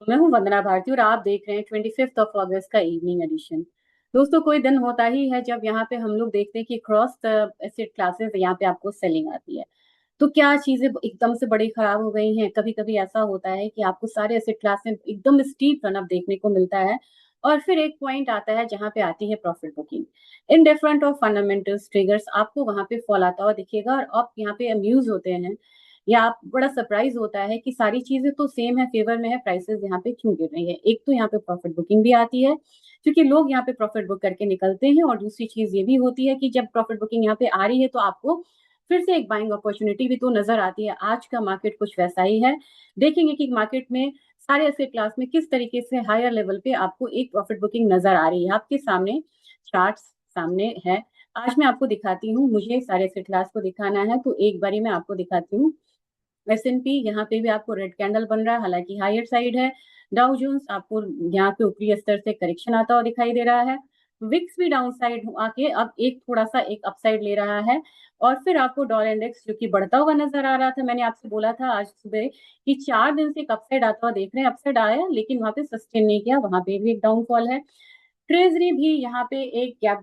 मैं हूँ वंदना भारती और आप देख रहे हैं 25 अगस्त का इवनिंग एडिशन। दोस्तों, कोई दिन होता ही है जब यहाँ पे हम लोग देखते हैं कि क्रॉस द एसेट क्लासेस यहाँ पे आपको सेलिंग आती है। तो क्या चीजें एकदम से बड़ी खराब हो गई हैं? कभी कभी ऐसा होता है कि आपको सारे एसेट क्लास में एकदम स्टीप रन अप देखने को मिलता है। और फिर एक पॉइंट आता है जहाँ पे आती है profit booking. In different of fundamentals triggers आपको वहां पे फॉल आता हुआ दिखेगा और आप यहाँ पे अम्यूज होते हैं, या आप बड़ा सरप्राइज होता है कि सारी चीजें तो सेम है, फेवर में है, प्राइसेस यहाँ पे क्यों गिर रही है। एक तो यहाँ पे प्रॉफिट बुकिंग भी आती है क्योंकि लोग यहाँ पे प्रॉफिट बुक करके निकलते हैं, और दूसरी चीज ये भी होती है कि जब प्रॉफिट बुकिंग यहाँ पे आ रही है तो आपको फिर से एक बाइंग अपॉर्चुनिटी भी तो नजर आती है। आज का मार्केट कुछ वैसा ही है। देखेंगे कि मार्केट में सारे एसेट क्लास में किस तरीके से हायर लेवल पे आपको एक प्रॉफिट बुकिंग नजर आ रही है। आपके सामने चार्ट्स सामने है। आज मैं आपको दिखाती हूँ, मुझे सारे एसेट क्लास को दिखाना है तो एक बारी मैं आपको दिखाती हूँ। S&P यहाँ पे भी आपको रेड कैंडल बन रहा है, हालांकि हायर साइड है। डाउ जोन्स आपको यहाँ पे ऊपरी स्तर से करेक्शन आता हुआ दिखाई दे रहा है। विक्स भी डाउन साइड आके अब एक थोड़ा सा एक अपसाइड ले रहा है। और फिर आपको डॉलर इंडेक्स जो कि बढ़ता हुआ नजर आ रहा था, मैंने आपसे बोला था आज सुबह कि 4 दिन से एक अपसाइड आता हुआ देख रहे हैं। अपसाइड आया लेकिन वहां पे सस्टेन नहीं किया, वहां पे भी एक डाउनफॉल है। ट्रेजरी भी यहाँ पे एक गैप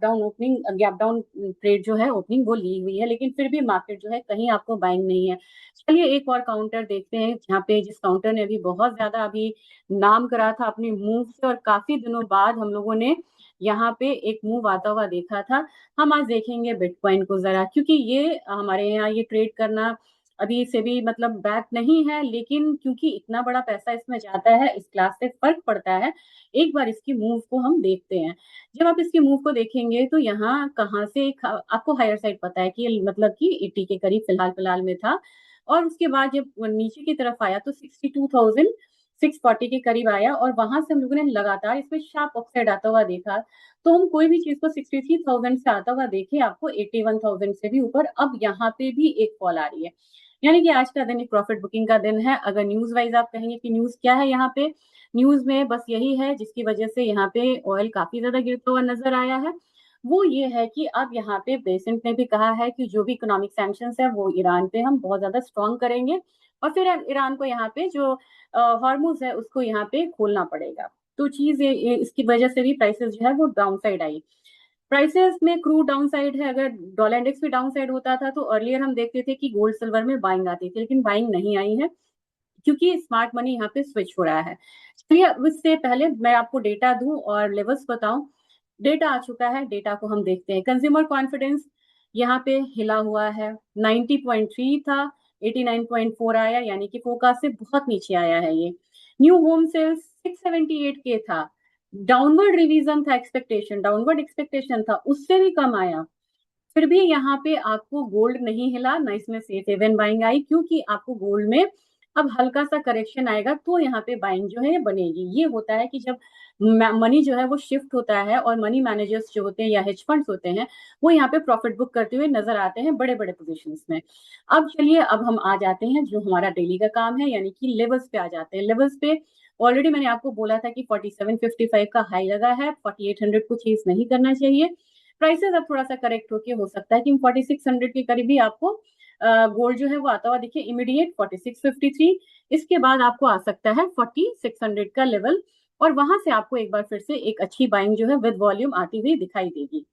डाउन ट्रेड जो है ओपनिंग वो ली हुई है, लेकिन फिर भी मार्केट जो है कहीं आपको बाइंग नहीं है। चलिए एक और काउंटर देखते हैं, जहाँ पे जिस काउंटर ने अभी बहुत ज्यादा अभी नाम करा था अपने मूव से, और काफी दिनों बाद हम लोगों ने यहाँ पे एक मूव आता हुआ देखा था। हम आज देखेंगे बिटकॉइन को जरा, क्योंकि ये हमारे यहाँ ये ट्रेड करना अभी से भी मतलब बैक नहीं है, लेकिन क्योंकि इतना बड़ा पैसा इसमें जाता है, इस क्लास से फर्क पड़ता है। एक बार इसकी मूव को हम देखते हैं। जब आप इसकी मूव को देखेंगे तो यहाँ कहाँ से आपको हायर साइड पता है कि ये मतलब कि 80 के करीब फिलहाल फिलहाल में था। और उसके बाद जब नीचे की तरफ आया तो 62,640 के करीब आया, और वहां से हम लोगों ने लगातार इसमें शार्प अपसाइड आता हुआ देखा। तो हम कोई भी चीज को 63,000 से आता हुआ देखे, आपको 81,000 से भी ऊपर अब यहाँ पे भी एक फॉल आ रही है। यानी कि आज का दिन एक प्रॉफिट बुकिंग का दिन है। अगर न्यूज वाइज आप कहेंगे कि न्यूज क्या है यहाँ पे, न्यूज में बस यही है जिसकी वजह से यहाँ पे ऑयल काफी ज्यादा गिरता हुआ नजर आया है। वो ये है कि अब यहाँ पे प्रेसिडेंट ने भी कहा है कि जो भी इकोनॉमिक सैंक्शंस है वो ईरान पे हम बहुत ज्यादा स्ट्रॉन्ग करेंगे, और फिर ईरान को यहाँ पे जो हॉर्मुज है उसको यहाँ पे खोलना पड़ेगा। तो चीज इसकी वजह से भी प्राइसेस जो है वो डाउन साइड आई। प्राइसेस में क्रूड डाउन साइड है। अगर डॉलर इंडेक्स भी डाउन साइड होता था तो अर्लियर हम देखते थे कि गोल्ड सिल्वर में बाइंग आती थी, लेकिन बाइंग नहीं आई है क्योंकि स्मार्ट मनी यहाँ पे स्विच हो रहा है। चलिए अब इससे पहले मैं आपको डेटा दूं और लेवल्स बताऊं। डेटा आ चुका है, डेटा को हम देखते हैं। कंज्यूमर कॉन्फिडेंस यहाँ पे हिला हुआ है, 90.3 था, 89.4 आया, यानी कि फोकास से बहुत नीचे आया है ये। न्यू होम सेल्स 678 के था, डाउनवर्ड रिवीजन था, एक्सपेक्टेशन डाउनवर्ड एक्सपेक्टेशन था, उससे भी कम आया। फिर भी यहाँ पे आपको गोल्ड नहीं हिला, ना इसमें सेफ हेवन बाइंग आई, क्योंकि आपको गोल्ड में अब हल्का सा करेक्शन आएगा तो यहाँ पे बाइंग जो है ये बनेगी। ये होता है कि जब मनी जो है वो शिफ्ट होता है और मनी मैनेजर्स जो होते हैं या हेज फंड्स होते हैं वो यहाँ पे प्रॉफिट बुक करते हुए नजर आते हैं बड़े बड़े पोजीशंस में। अब चलिए अब हम आ जाते हैं जो हमारा डेली का काम है, यानी कि लेवल्स पे आ जाते हैं। लेवल्स पे ऑलरेडी मैंने आपको बोला था कि 4755 का हाई लगा है, 4800 को चेज नहीं करना चाहिए। प्राइसेस अब थोड़ा सा करेक्ट होके हो सकता है कि 4600 के करीब भी आपको गोल्ड जो है वो आता हुआ देखिए। इमीडिएट 4653, इसके बाद आपको आ सकता है 4600 का लेवल, और वहां से आपको एक बार फिर से एक अच्छी बाइंग जो है विद वॉल्यूम आती हुई दिखाई देगी।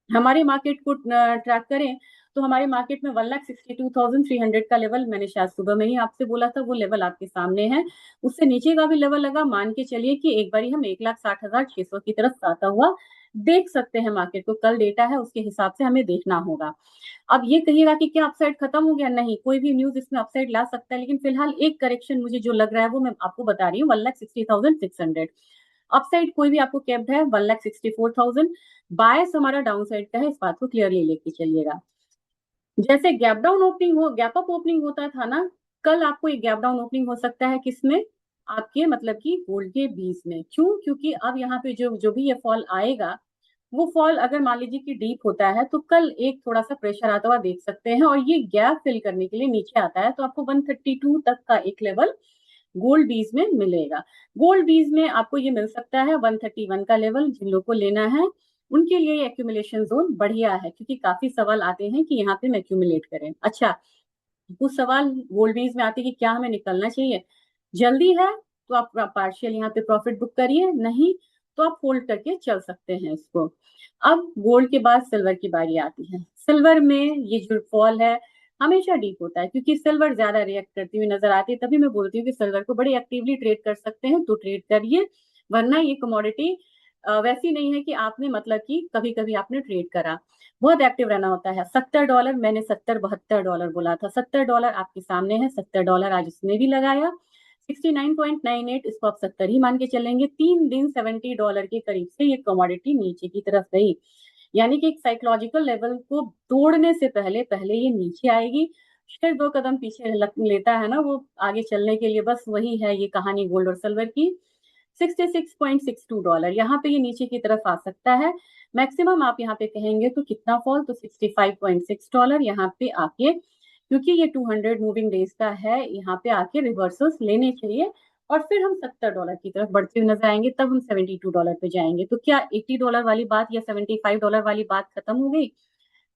हमारे मार्केट को ट्रैक करें तो हमारे मार्केट में 1,62,300 का लेवल मैंने शायद सुबह में ही आपसे बोला था, वो लेवल आपके सामने है। उससे नीचे का भी लेवल लगा, मान के चलिए कि एक बारी हम 1,60,600 की तरफ आता हुआ देख सकते हैं। मार्केट को कल डेटा है उसके हिसाब से हमें देखना होगा। अब ये कहिएगा कि क्या अपसाइड खत्म हो गया? नहीं, कोई भी न्यूज इसमें अपसाइड ला सकता है, लेकिन फिलहाल एक करेक्शन मुझे जो लग रहा है वो मैं आपको बता रही हूँ, 1,60,600। अपसाइड कोई भी आपको कैप्ड है 1,64,000। बायस हमारा डाउन साइड का है, इस बात को क्लियरली लेके चलिएगा। जैसे गैप डाउन ओपनिंग हो, गैप अप ओपनिंग होता था ना, कल आपको एक गैप डाउन ओपनिंग हो सकता है किसमें? आपके मतलब कि गोल्ड के बीच में। क्यों? क्योंकि अब यहाँ पे जो जो भी ये फॉल आएगा, वो फॉल अगर मान लीजिए कि डीप होता है तो कल एक थोड़ा सा प्रेशर आता हुआ देख सकते हैं, और ये गैप फिल करने के लिए नीचे आता है तो आपको 132 तक का एक लेवल गोल्ड बीज में मिलेगा। गोल्ड बीज में आपको ये मिल सकता है 131 का लेवल। जिन लोगों को लेना है उनके लिए ये एक्यूमुलेशन जोन बढ़िया है, क्योंकि काफी सवाल आते हैं कि यहाँ पे हम एक्यूमुलेट करें। अच्छा, कुछ सवाल गोल्ड बीज में आते हैं कि क्या हमें निकलना चाहिए? जल्दी है तो आप पार्शियल यहाँ पे प्रॉफिट बुक करिए, नहीं तो आप होल्ड करके चल सकते हैं इसको। अब गोल्ड के बाद सिल्वर की बारी आती है। सिल्वर में ये जो फॉल है हमेशा डीप होता है, क्योंकि सिल्वर ज्यादा रिएक्ट करती हुई नजर आती है। तभी मैं बोलती हूँ कि सिल्वर को बड़ी एक्टिवली ट्रेड कर सकते हैं तो ट्रेड करिए, वरना ये कमोडिटी वैसी नहीं है कि आपने मतलब कि कभी कभी आपने ट्रेड करा, बहुत एक्टिव रहना होता है। $70, मैंने $70-72 बोला था, $70 आपके सामने है, $70 आज उसने भी लगाया। 69.98, इसको आप 70 ही मान के चलेंगे। 3 दिन $70 के करीब से ये कमोडिटी नीचे की तरफ गई, यानी कि एक साइकोलॉजिकल लेवल को तोड़ने से पहले पहले ये नीचे आएगी, फिर 2 कदम पीछे लेता है ना वो आगे चलने के लिए। बस वही है ये कहानी गोल्ड और सिल्वर की। $66.62 यहाँ पे ये नीचे की तरफ आ सकता है। मैक्सिमम आप यहाँ पे कहेंगे तो कितना फॉल, तो $65.6 यहाँ पे आके, क्योंकि ये 200 मूविंग डेज का है, यहाँ पे आके रिवर्सल्स लेने चाहिए और फिर हम $70 की तरफ बढ़ते हुए नजर आएंगे। तब हम $72 पे जाएंगे। तो क्या $80 वाली बात या $75 वाली बात खत्म हो गई?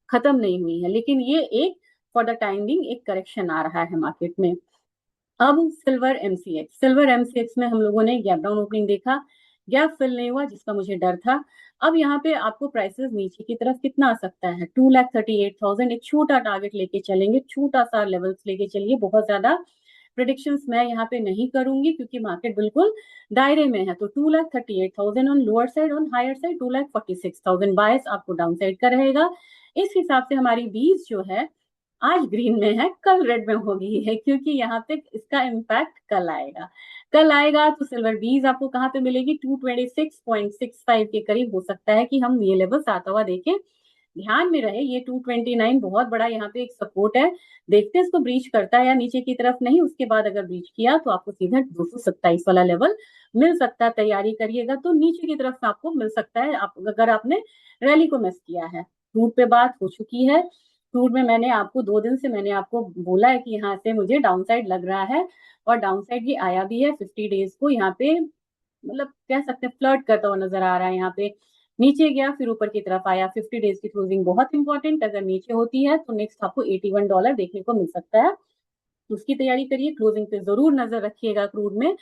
खत्म नहीं हुई है, लेकिन ये एक फॉर द टाइमिंग एक करेक्शन आ रहा है मार्केट में। अब सिल्वर एमसीएक्स में हम लोगों ने गैप डाउन ओपनिंग देखा, गैप फिल नहीं हुआ जिसका मुझे डर था। अब यहाँ पे आपको प्राइसेस नीचे की तरफ कितना आ सकता है, 2,38,000, एक छोटा टारगेट लेके चलेंगे, छोटा सा लेवल्स लेके चलिए, बहुत ज्यादा प्रिडिक्शंस मैं यहाँ पे नहीं करूंगी क्योंकि मार्केट बिल्कुल दायरे में है। तो 2,38,000 on lower side, on higher side 2,46,000, bias आपको डाउन साइड का रहेगा। इस हिसाब से हमारी बीज जो है आज ग्रीन में है, कल रेड में होगी है, क्योंकि यहाँ पे इसका इम्पैक्ट कल आएगा। कल आएगा तो सिल्वर बीज आपको कहाँ पे मिलेगी, 226.65 के करीब हो सकता है कि हम ये लेवल आता हुआ देखें। ध्यान में रहे ये 229 बहुत बड़ा यहाँ पे एक सपोर्ट है, देखते हैं इसको ब्रीच करता है या नीचे की तरफ नहीं। उसके बाद अगर ब्रीच किया तो आपको सीधा 227 वाला लेवल मिल सकता है, तैयारी करिएगा तो नीचे की तरफ आपको मिल सकता है, आप अगर आपने रैली को मिस किया है। क्रूड पे बात हो चुकी है। क्रूड में मैंने आपको 2 दिन से मैंने आपको बोला है कि यहाँ से मुझे डाउन साइड लग रहा है, और डाउन साइड ये आया भी है। 50 डेज को यहाँ पे मतलब कह सकते हैं फ्लर्ट करता हुआ नजर आ रहा है। यहाँ पे नीचे गया फिर ऊपर की तरफ आया। 50 डेज की क्लोजिंग बहुत इंपॉर्टेंट, अगर नीचे होती है तो नेक्स्ट आपको $81 देखने को मिल सकता है, उसकी तैयारी करिए। क्लोजिंग पे जरूर नजर रखिएगा क्रूड में।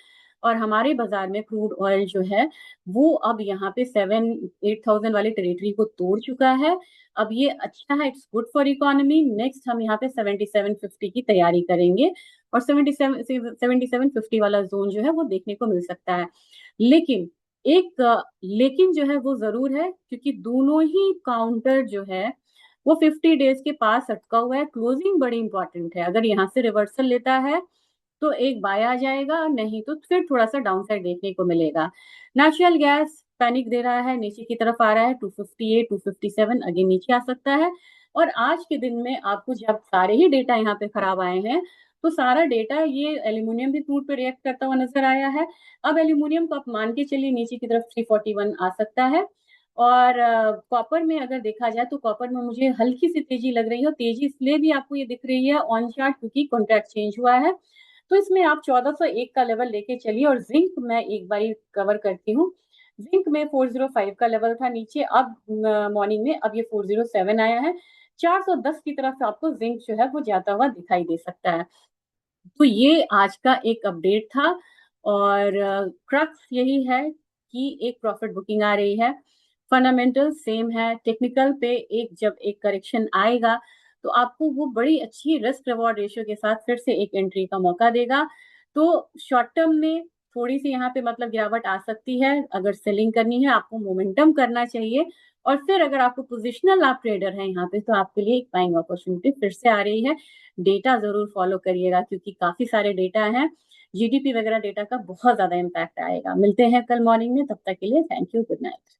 और हमारे बाजार में क्रूड ऑयल जो है वो अब यहाँ पे 7-8,000 वाले टेरिटरी को तोड़ चुका है। अब ये अच्छा है, it's good for economy. Next हम यहाँ पे 7750 की तैयारी करेंगे, और 7750 वाला जोन जो है वो देखने को मिल सकता है। लेकिन लेकिन जो है वो जरूर है, क्योंकि दोनों ही काउंटर जो है वो 50 डेज के पास अटका हुआ है। क्लोजिंग बड़ी इंपॉर्टेंट है, अगर यहाँ से रिवर्सल लेता है तो एक बाय आ जाएगा, नहीं तो फिर थोड़ा सा डाउन साइड देखने को मिलेगा। नेचुरल गैस पैनिक दे रहा है, नीचे की तरफ आ रहा है 258 257, अगे नीचे आ सकता है। और आज के दिन में आपको जब सारे ही डेटा यहाँ पे खराब आए हैं, तो सारा डेटा ये एल्यूमिनियम भी क्रूड पे रिएक्ट करता हुआ नजर आया है। अब एल्यूमिनियम को आप मान के चलिए नीचे की तरफ 341 आ सकता है। और कॉपर में अगर देखा जाए तो कॉपर में मुझे हल्की सी तेजी लग रही है, और तेजी इसलिए भी आपको ये दिख रही है ऑन चार्ट क्योंकि कॉन्ट्रैक्ट चेंज हुआ है। तो इसमें आप 1401 का लेवल लेके चलिए। और जिंक मैं एक बार कवर करती हूँ। जिंक में 405 का लेवल था नीचे, अब मॉर्निंग में अब ये 407 आया है। 410 की तरफ आपको जिंक जो है वो जाता हुआ दिखाई दे सकता है। तो ये आज का एक अपडेट था, और क्रक्स यही है कि एक प्रॉफिट बुकिंग आ रही है, फंडामेंटल सेम है। टेक्निकल पे जब एक करेक्शन आएगा तो आपको वो बड़ी अच्छी रिस्क रिवॉर्ड रेशियो के साथ फिर से एक एंट्री का मौका देगा। तो शॉर्ट टर्म में थोड़ी सी यहाँ पे मतलब गिरावट आ सकती है, अगर सेलिंग करनी है आपको मोमेंटम करना चाहिए। और फिर अगर आपको पोजिशनल आप ट्रेडर हैं यहाँ पे, तो आपके लिए एक बाइंग अपॉर्चुनिटी फिर से आ रही है। डेटा जरूर फॉलो करिएगा क्योंकि काफी सारे डेटा हैं, जीडीपी वगैरह डेटा का बहुत ज्यादा इम्पैक्ट आएगा। मिलते हैं कल मॉर्निंग में, तब तक के लिए थैंक यू, गुड नाइट।